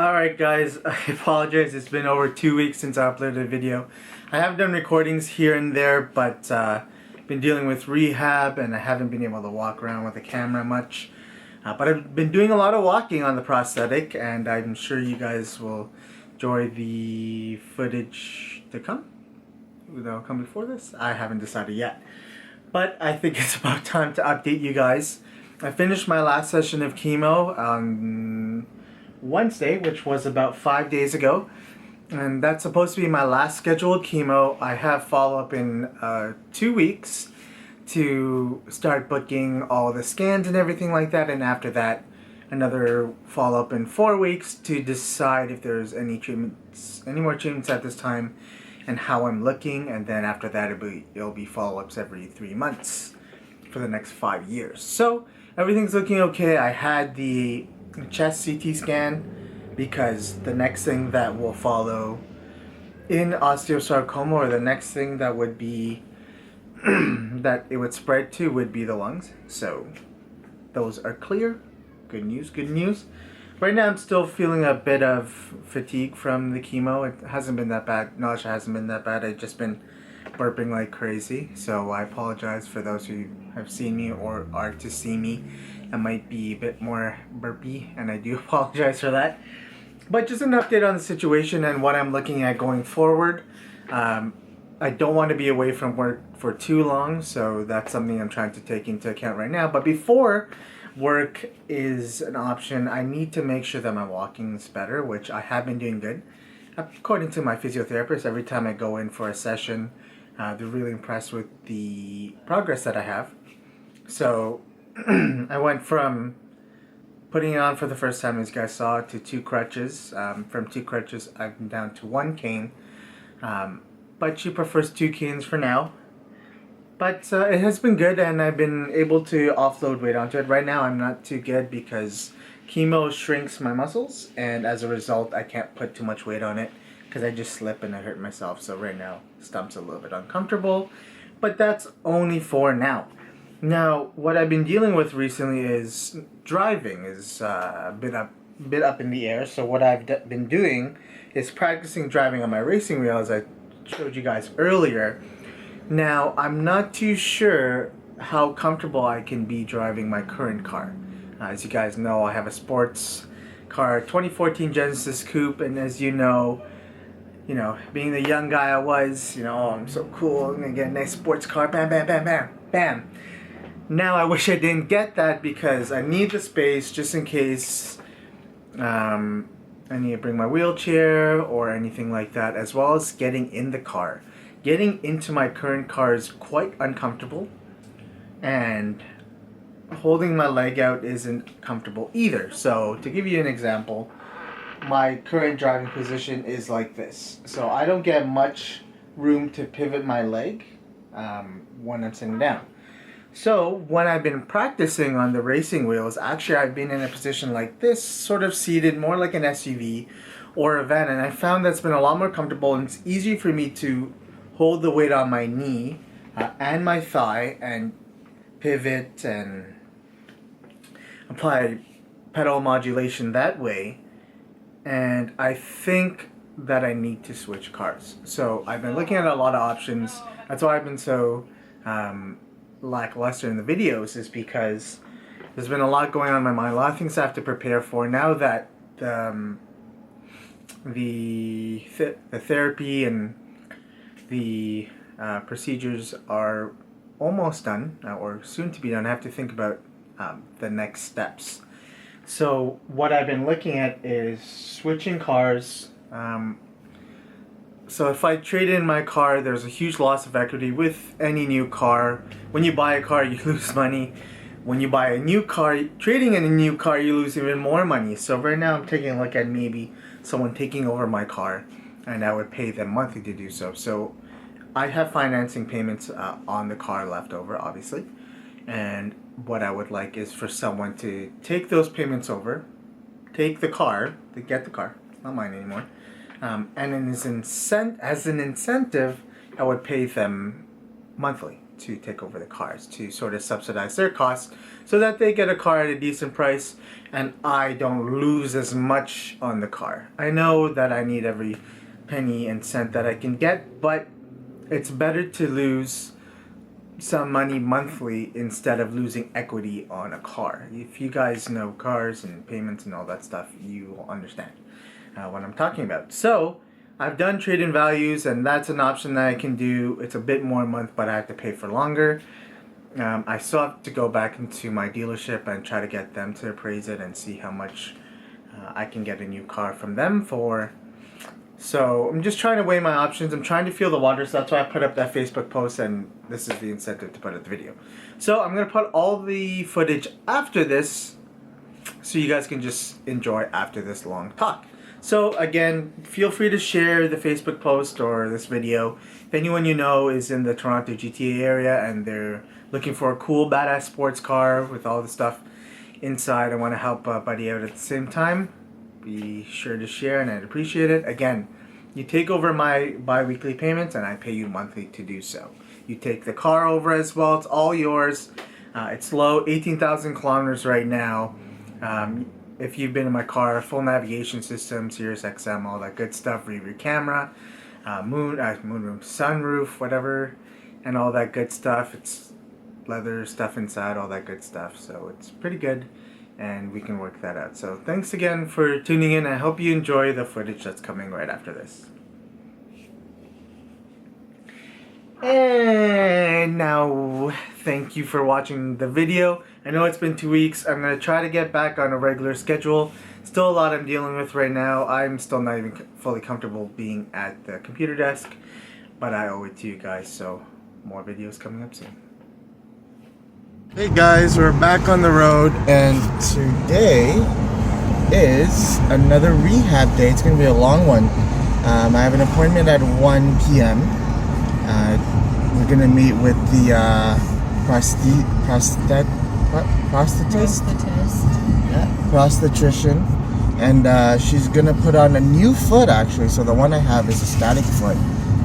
Alright guys, I apologize, it's been over 2 weeks since I uploaded a video. I have done recordings here and there, but been dealing with rehab and I haven't been able to walk around with a camera much. But I've been doing a lot of walking on the prosthetic, and I'm sure you guys will enjoy the footage to come. That'll come before this? I haven't decided yet. But I think it's about time to update you guys. I finished my last session of chemo on Wednesday, which was about 5 days ago, and that's supposed to be my last scheduled chemo. I have follow-up in 2 weeks to start booking all the scans and everything like that, and after that another follow-up in 4 weeks to decide if there's any more treatments at this time and how I'm looking, and then after that it'll be follow-ups every 3 months for the next 5 years. So everything's looking okay. I had the chest CT scan because the next thing that will follow in osteosarcoma, or the next thing that would be that it would spread to, would be the lungs. So those are clear. Good news, good news. Right now I'm still feeling a bit of fatigue from the chemo. It hasn't been that bad. Nausea hasn't been that bad. I've just been burping like crazy. So I apologize for those who have seen me or are to see me. I might be a bit more burpy, and I do apologize for that. But just an update on the situation and what I'm looking at going forward. I don't want to be away from work for too long, so that's something I'm trying to take into account right now. But before work is an option, I need to make sure that my walking is better, which I have been doing good. According to my physiotherapist, every time I go in for a session, they're really impressed with the progress that I have. So I went from putting it on for the first time, as you guys saw, to 2 crutches. From 2 crutches, I've been down to 1 cane. But she prefers 2 canes for now. But it has been good, and I've been able to offload weight onto it. Right now, I'm not too good because chemo shrinks my muscles, and as a result, I can't put too much weight on it because I just slip and I hurt myself. So right now, stump's a little bit uncomfortable, but that's only for now. Now, what I've been dealing with recently is driving is a bit up in the air. So what I've been doing is practicing driving on my racing wheel, as I showed you guys earlier. Now, I'm not too sure how comfortable I can be driving my current car. As you guys know, I have a sports car, 2014 Genesis Coupe, and as you know, being the young guy I was, oh, I'm so cool, I'm gonna get a nice sports car, bam, bam, bam, bam, bam. Now I wish I didn't get that because I need the space just in case I need to bring my wheelchair or anything like that, as well as getting in the car. Getting into my current car is quite uncomfortable, and holding my leg out isn't comfortable either. So to give you an example, my current driving position is like this. So I don't get much room to pivot my leg when I'm sitting down. So when I've been practicing on the racing wheels, actually I've been in a position like this, sort of seated more like an SUV or a van, and I found that's been a lot more comfortable, and it's easy for me to hold the weight on my knee and my thigh and pivot and apply pedal modulation that way. And I think that I need to switch cars. So I've been looking at a lot of options. That's why I've been so lackluster in the videos, is because there's been a lot going on in my mind, a lot of things I have to prepare for now that the therapy and the procedures are almost done, or soon to be done. I have to think about the next steps. So what I've been looking at is switching cars. So if I trade in my car, there's a huge loss of equity with any new car. When you buy a car, you lose money. When you buy a new car, trading in a new car, you lose even more money. So right now I'm taking a look at maybe someone taking over my car, and I would pay them monthly to do so. So I have financing payments on the car left over, obviously. And what I would like is for someone to take those payments over, take the car, to get the car, it's not mine anymore, and then as an incentive, I would pay them monthly to take over the cars to sort of subsidize their costs so that they get a car at a decent price and I don't lose as much on the car. I know that I need every penny and cent that I can get, but it's better to lose some money monthly instead of losing equity on a car. If you guys know cars and payments and all that stuff, you will understand what I'm talking about. So I've done trade-in values, and that's an option that I can do. It's a bit more a month, but I have to pay for longer. I still have to go back into my dealership and try to get them to appraise it and see how much I can get a new car from them for. So I'm just trying to weigh my options. I'm trying to feel the water, so that's why I put up that Facebook post, and this is the incentive to put up the video. So I'm going to put all the footage after this so you guys can just enjoy after this long talk. So again, feel free to share the Facebook post or this video. If anyone you know is in the Toronto GTA area and they're looking for a cool badass sports car with all the stuff inside, I want to help a buddy out at the same time, be sure to share and I'd appreciate it. Again, you take over my bi-weekly payments and I pay you monthly to do so. You take the car over as well, it's all yours. It's low, 18,000 kilometers right now. If you've been in my car, full navigation system, Sirius XM, all that good stuff, rear camera, moonroom, sunroof, whatever, and all that good stuff. It's leather stuff inside, all that good stuff. So it's pretty good, and we can work that out. So thanks again for tuning in. I hope you enjoy the footage that's coming right after this. And now, thank you for watching the video. I know it's been 2 weeks. I'm going to try to get back on a regular schedule. Still a lot I'm dealing with right now. I'm still not even fully comfortable being at the computer desk, but I owe it to you guys, so more videos coming up soon. Hey guys, we're back on the road, and today is another rehab day. It's going to be a long one. I have an appointment at 1 p.m. We're going to meet with the prosthetician, and she's gonna put on a new foot actually. So the one I have is a static foot,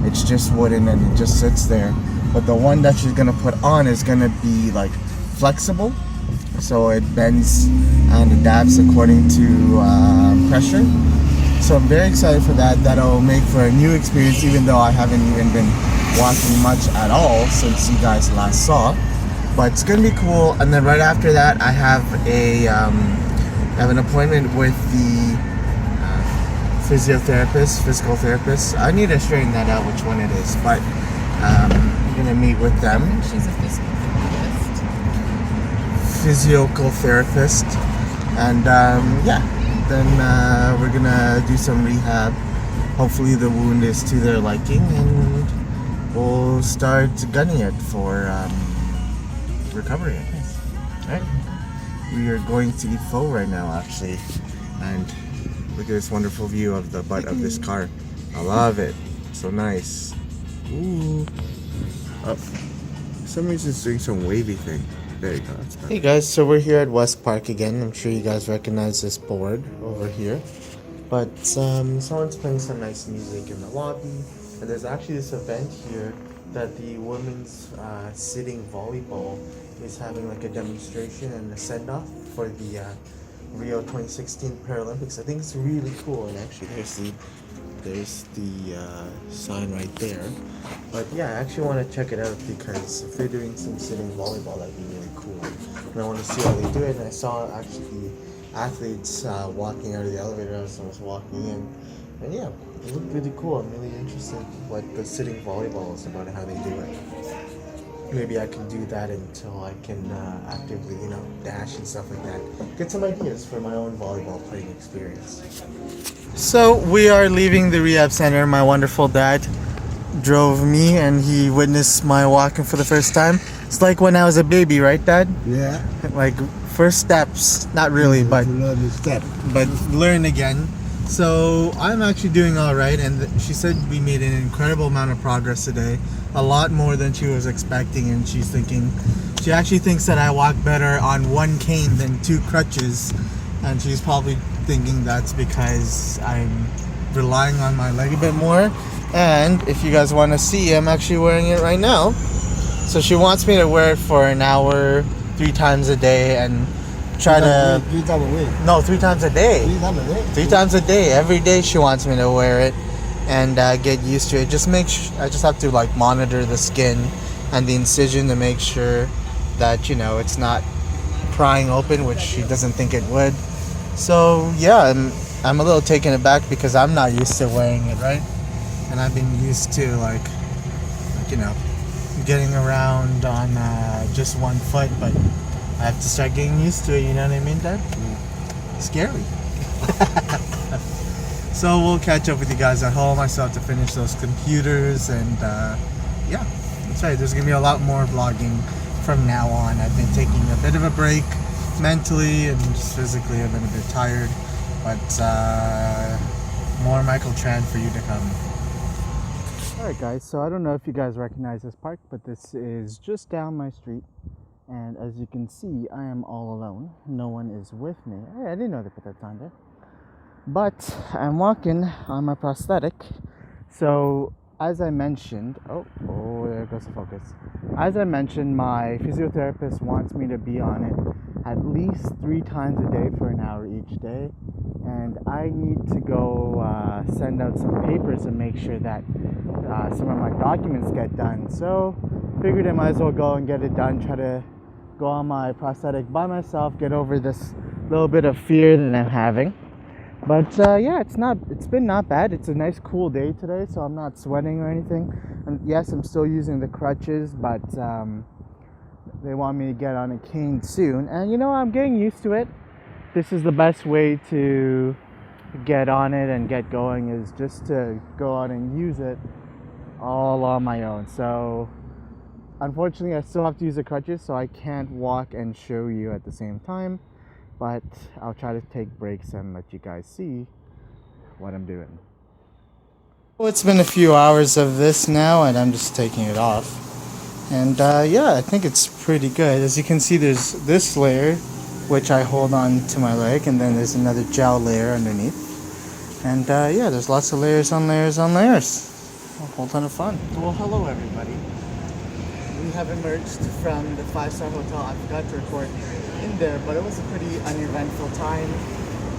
it's just wooden and it just sits there, but the one that she's gonna put on is gonna be like flexible, so it bends and adapts according to pressure. So I'm very excited for that. That'll make for a new experience, even though I haven't even been walking much at all since you guys last saw. But it's gonna be cool. And then right after that, I have an appointment with the physical therapist. I need to straighten that out which one it is, but I'm gonna meet with them. I think she's a physical therapist, and yeah, then we're gonna do some rehab. Hopefully the wound is to their liking, and we'll start gunning it for recovery, I guess. Right? We are going to eat pho right now, actually, and look at this wonderful view of the butt of this car. I love it. So nice. Ooh. Oh, for some reason it's doing some wavy thing. There you go. Hey guys, so we're here at West Park again. I'm sure you guys recognize this board over here. But someone's playing some nice music in the lobby, and there's actually this event here that the women's sitting volleyball is having like a demonstration and a send-off for the Rio 2016 Paralympics. I think it's really cool, and actually there's the sign right there. But yeah, I actually want to check it out because if they're doing some sitting volleyball, that'd be really cool. And I want to see how they do it. And I saw actually athletes walking out of the elevator as I was walking in. And yeah, it looked really cool. I'm really interested in what the sitting volleyball is about and how they do it. Maybe I can do that until I can actively, dash and stuff like that. Get some ideas for my own volleyball playing experience. So we are leaving the rehab center. My wonderful dad drove me and he witnessed my walking for the first time. It's like when I was a baby, right, Dad? Yeah. Like first steps. Not really, but learn again. So I'm actually doing all right, and she said we made an incredible amount of progress today, a lot more than she was expecting, and she actually thinks that I walk better on one cane than two crutches, and she's probably thinking that's because I'm relying on my leg a bit more. And if you guys want to see, I'm actually wearing it right now. So she wants me to wear it for an hour, 3 times a day, and try to... 3 times a week? No, 3 times a day. 3 times a day? 3 times a day. Every day she wants me to wear it and get used to it. Just I just have to like monitor the skin and the incision to make sure that, you know, it's not prying open, which she doesn't think it would. So yeah, I'm a little taken aback because I'm not used to wearing it, right? And I've been used to like you know, getting around on just one foot, but I have to start getting used to it, you know what I mean, Dad? Scary. So we'll catch up with you guys at home. I still have to finish those computers, and yeah, that's right. There's gonna be a lot more vlogging from now on. I've been taking a bit of a break mentally and just physically. I've been a bit tired, but more Michael Tran for you to come. Alright guys, so I don't know if you guys recognize this park, but this is just down my street, and as you can see, I am all alone. No one is with me. Hey, I didn't know they put that sign there. But I'm walking on my prosthetic. So as I mentioned, oh, there goes the focus. As I mentioned, my physiotherapist wants me to be on it at least 3 times a day for an hour each day. And I need to go send out some papers and make sure that some of my documents get done. So figured I might as well go and get it done, try to go on my prosthetic by myself, get over this little bit of fear that I'm having. But yeah, it's been not bad. It's a nice cool day today, so I'm not sweating or anything. And yes, I'm still using the crutches, but they want me to get on a cane soon. And you know, I'm getting used to it. This is the best way to get on it and get going, is just to go out and use it all on my own. So unfortunately, I still have to use the crutches, so I can't walk and show you at the same time. But I'll try to take breaks and let you guys see what I'm doing. Well, it's been a few hours of this now, and I'm just taking it off. And yeah, I think it's pretty good. As you can see, there's this layer, which I hold on to my leg, and then there's another gel layer underneath. And yeah, there's lots of layers on layers on layers. A whole ton of fun. Well, hello everybody. We have emerged from the 5-star hotel. I forgot to record in there, but it was a pretty uneventful time.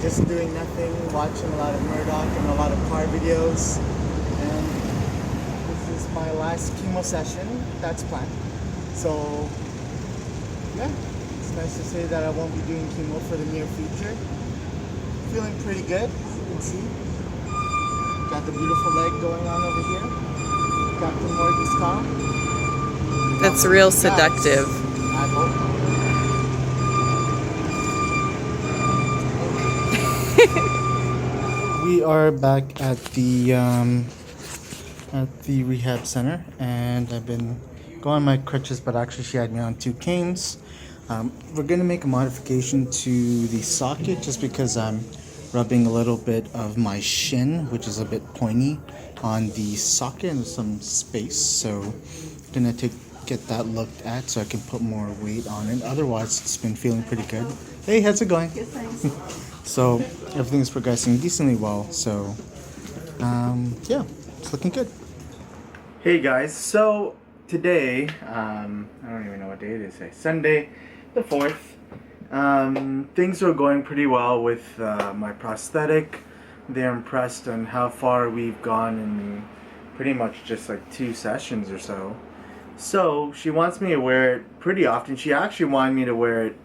Just doing nothing, watching a lot of Murdoch and a lot of car videos. And this is my last chemo session. That's planned. So yeah, it's nice to say that I won't be doing chemo for the near future. Feeling pretty good, as you can see. Got the beautiful leg going on over here. Captain Morgan's car. That's real seductive. I hope. We are back at the rehab center, and I've been going on my crutches, but actually she had me on 2 canes. We're gonna make a modification to the socket just because I'm rubbing a little bit of my shin, which is a bit pointy, on the socket and some space. So gonna get that looked at so I can put more weight on it. Otherwise, it's been feeling pretty good. Hey, how's it going? Good, thanks. So everything's progressing decently well. So yeah, it's looking good. Hey guys, so today, I don't even know what day it is today. Sunday, the 4th. Things are going pretty well with my prosthetic. They're impressed on how far we've gone in pretty much just like 2 sessions or so. So she wants me to wear it pretty often. She actually wanted me to wear it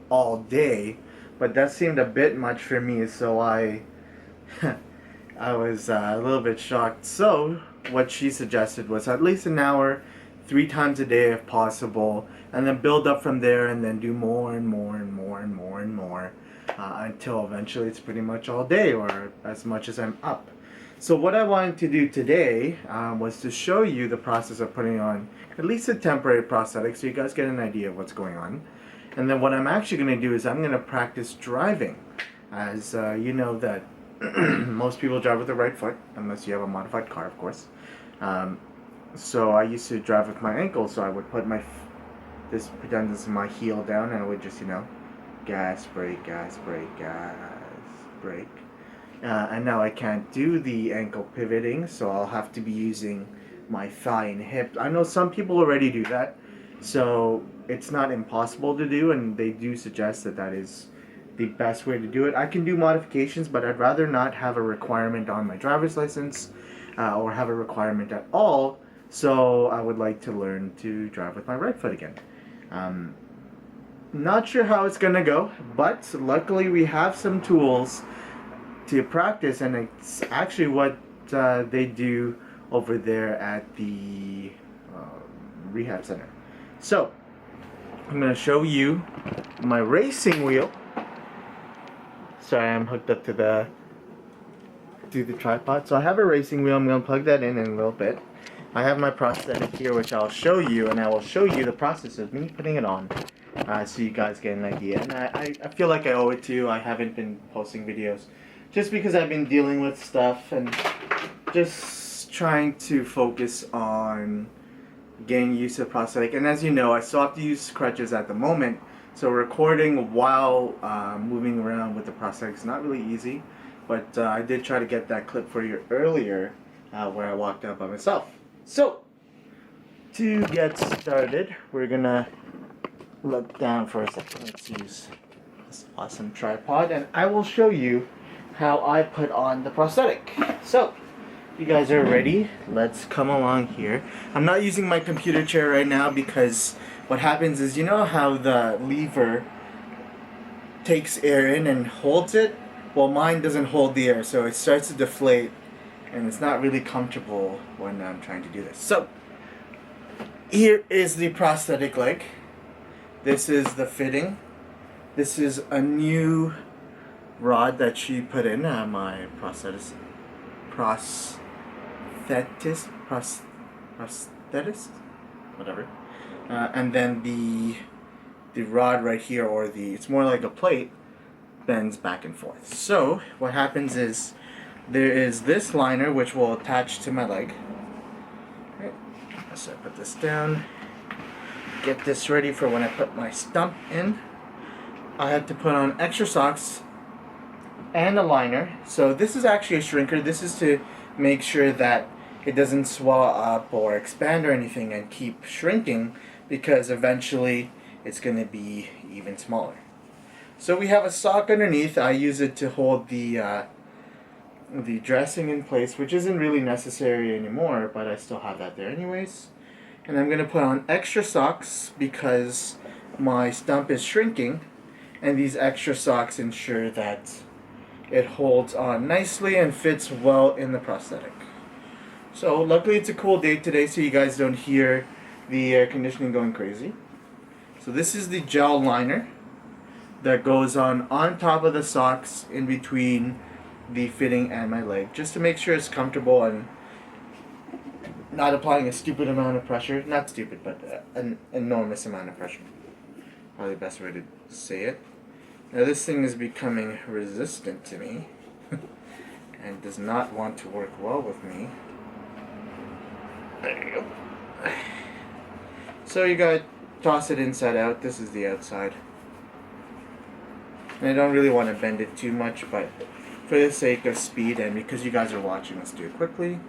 all day, but that seemed a bit much for me, so I was a little bit shocked. So what she suggested was at least an hour, 3 times a day if possible, and then build up from there, and then do more and more and more and more and more until eventually it's pretty much all day, or as much as I'm up. So what I wanted to do today was to show you the process of putting on at least a temporary prosthetic so you guys get an idea of what's going on. And then what I'm actually going to do is I'm going to practice driving. As you know that most people drive with the right foot, unless you have a modified car, of course. So I used to drive with my ankle, so I would put pretend this is my heel down, and I would just, you know, gas, brake, gas, brake, gas, brake. And now I can't do the ankle pivoting, so I'll have to be using my thigh and hip. I know some people already do that, So it's not impossible to do, and they do suggest that that is the best way to do it. I can do modifications, but I'd rather not have a requirement on my driver's license or have a requirement at all. So I would like to learn to drive with my right foot again. Not sure how it's gonna go, but luckily we have some tools to practice, and it's actually what they do over there at the rehab center. So I'm gonna show you my racing wheel. Sorry, I'm hooked up to the tripod. So I have a racing wheel. I'm gonna plug that in a little bit. I have my prosthetic here, which I'll show you, and I will show you the process of me putting it on, so you guys get an idea. And I feel like I owe it to you. I haven't been posting videos just because I've been dealing with stuff and just trying to focus on getting used to the prosthetic. And as you know, I still have to use crutches at the moment, so recording while moving around with the prosthetic is not really easy. But I did try to get that clip for you earlier where I walked out by myself. So to get started, we're gonna look down for a second. Let's use this awesome tripod, and I will show you how I put on the prosthetic. So if you guys are ready, let's come along here. I'm not using my computer chair right now because what happens is, you know how the lever takes air in and holds it? Well, mine doesn't hold the air, so it starts to deflate, and it's not really comfortable when I'm trying to do this. So here is the prosthetic leg. This is the fitting. This is a new rod that she put in, my prosthetist, whatever. And then the rod right here, or it's more like a plate, bends back and forth. So what happens is there is this liner which will attach to my leg. Right. So I put this down, get this ready for when I put my stump in. I have to put on extra socks and a liner. So this is actually a shrinker. This is to make sure that it doesn't swell up or expand or anything and keep shrinking, because eventually it's going to be even smaller. So we have a sock underneath. I use it to hold the dressing in place, which isn't really necessary anymore, but I still have that there anyways. And I'm going to put on extra socks because my stump is shrinking, and these extra socks ensure that it holds on nicely and fits well in the prosthetic. So luckily it's a cool day today, so you guys don't hear the air conditioning going crazy. So this is the gel liner that goes on top of the socks in between the fitting and my leg, just to make sure it's comfortable and not applying a stupid amount of pressure. Not stupid, but an enormous amount of pressure. Probably the best way to say it. Now this thing is becoming resistant to me and does not want to work well with me. There you go. So you gotta toss it inside out. This is the outside. And I don't really want to bend it too much, but for the sake of speed and because you guys are watching, let's do it quickly.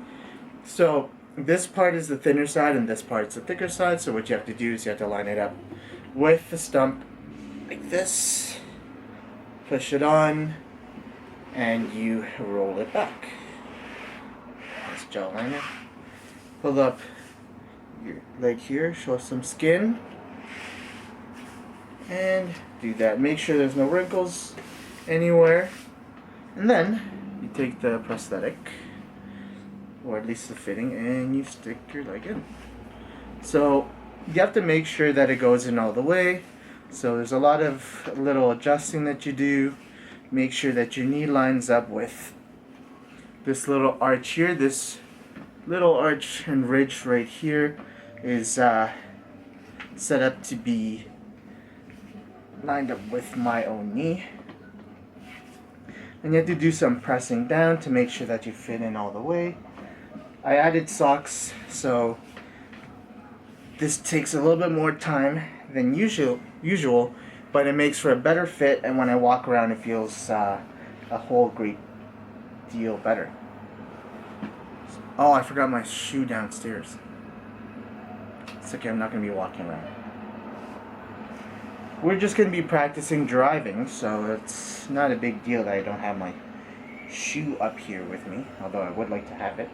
So this part is the thinner side and this part is the thicker side. So what you have to do is you have to line it up with the stump like this. Push it on and you roll it back. This gel liner. Pull up your leg here, show some skin. And do that. Make sure there's no wrinkles anywhere. And then you take the prosthetic, or at least the fitting, and you stick your leg in. So you have to make sure that it goes in all the way. So there's a lot of little adjusting that you do. Make sure that your knee lines up with this little arch here. This little arch and ridge right here is set up to be lined up with my own knee. And you have to do some pressing down to make sure that you fit in all the way. I added socks, so this takes a little bit more time than usual, but it makes for a better fit, and when I walk around it feels a whole great deal better. Oh, I forgot my shoe downstairs. It's okay, I'm not going to be walking around. we're just going to be practicing driving, so it's not a big deal that I don't have my shoe up here with me, although I would like to have it.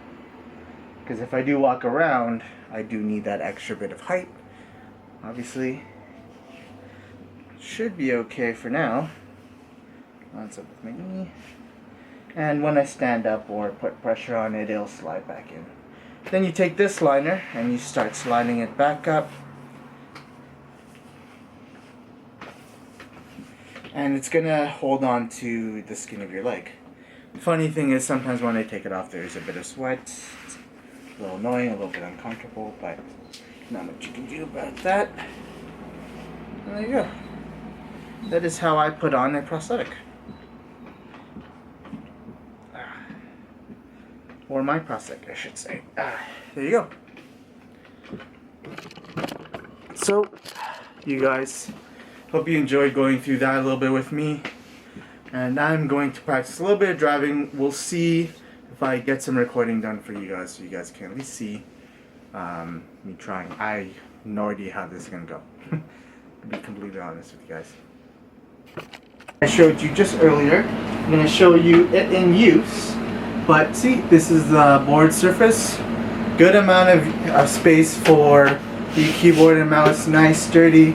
Because if I do walk around, I do need that extra bit of height. Obviously, should be okay for now. Lines up with my knee. And when I stand up or put pressure on it, it'll slide back in. Then you take this liner and you start sliding it back up. And it's gonna hold on to the skin of your leg. Funny thing is, sometimes when I take it off, there's a bit of sweat. It's a little annoying, a little bit uncomfortable, but not much you can do about that. And there you go. That is how I put on a prosthetic. Or my prosthetic, I should say. There you go. So, you guys, hope you enjoyed going through that a little bit with me. And I'm going to practice a little bit of driving. We'll see if I get some recording done for you guys, so you guys can at least see me trying. I have no idea how this is going to go. To be completely honest with you guys. I showed you just earlier. I'm going to show you it in use. But see, this is the board surface. Good amount of space for the keyboard and mouse. Nice, sturdy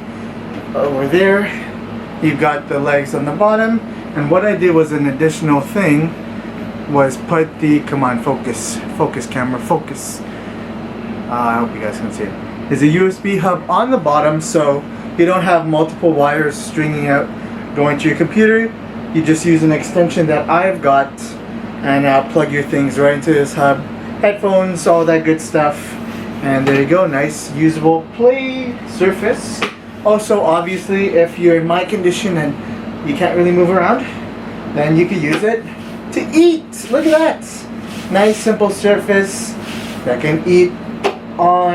over there. You've got the legs on the bottom. And what I did was an additional thing was put the, come on, focus camera, focus. I hope you guys can see it. There's a USB hub on the bottom, so you don't have multiple wires stringing out going to your computer. You just use an extension that I've got and plug your things right into this hub. Headphones, all that good stuff. And there you go, nice usable play surface. Also, obviously, if you're in my condition and you can't really move around, then you can use it to eat. Look at that. Nice simple surface that can eat on.